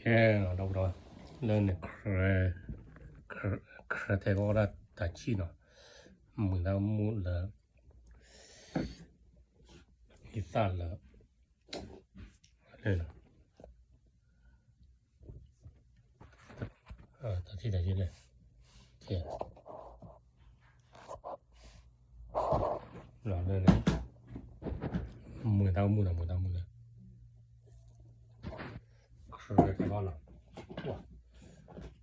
天啊，老不着，人的壳太高了，打气呢，木了，一散了，人了，打气嘞，天，然后呢，木了，壳太高了，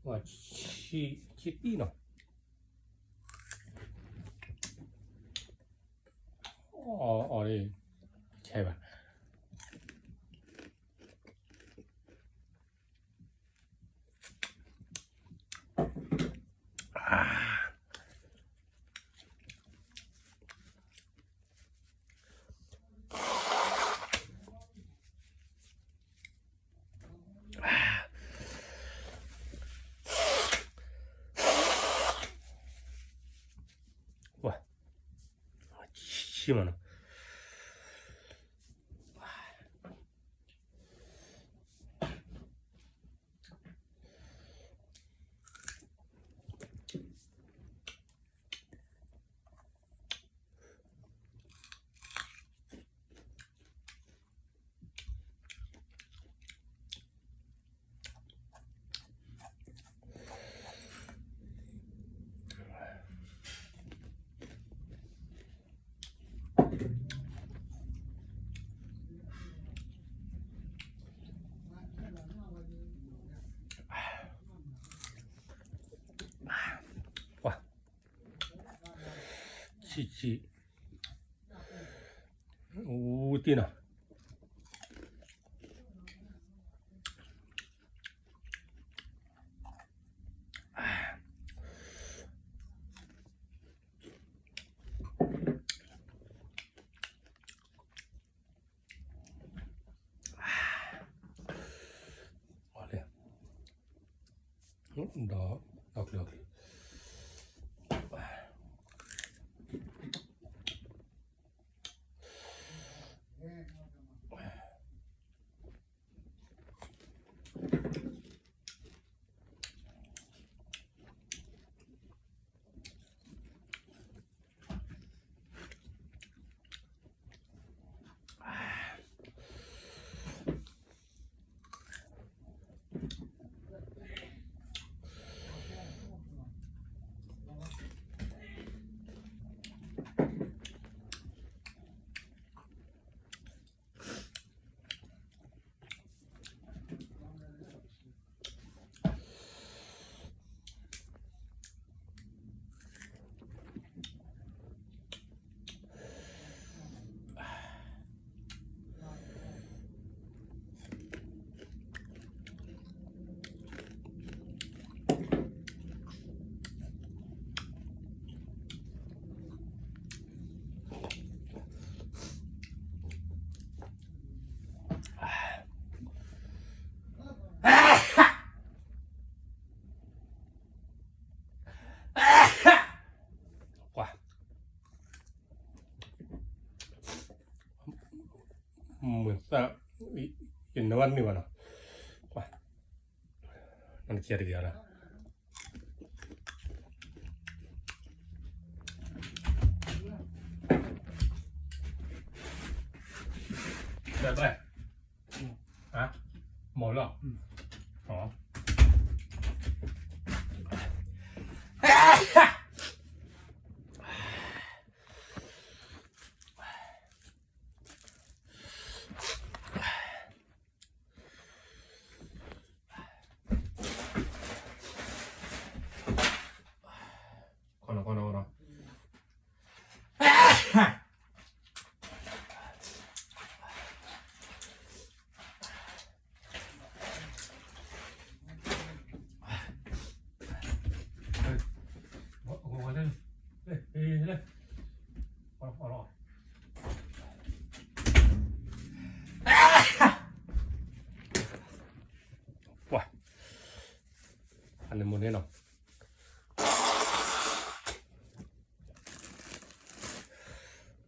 哇，气地呢。어리 제발 와 심하나 와 치치 우띠나 와래 너 그래 와 뭐야 있는 왔니 와나 와 나는 기다리게 하나 그래 hả một rồi đó con 와 안내문 해놔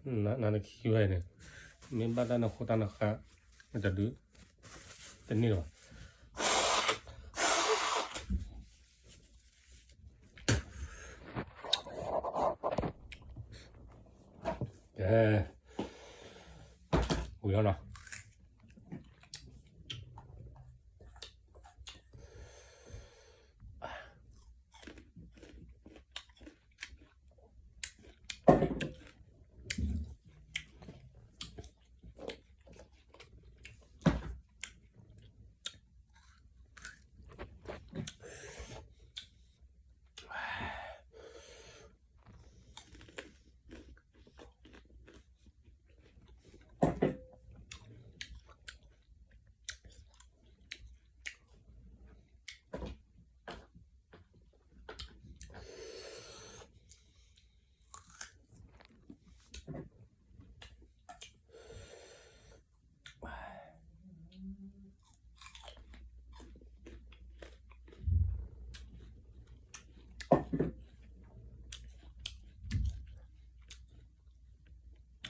나는 기회는 맨바다나 호다나가จะดื้อแต่นี่หรอ不要了。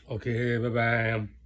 OK，拜拜。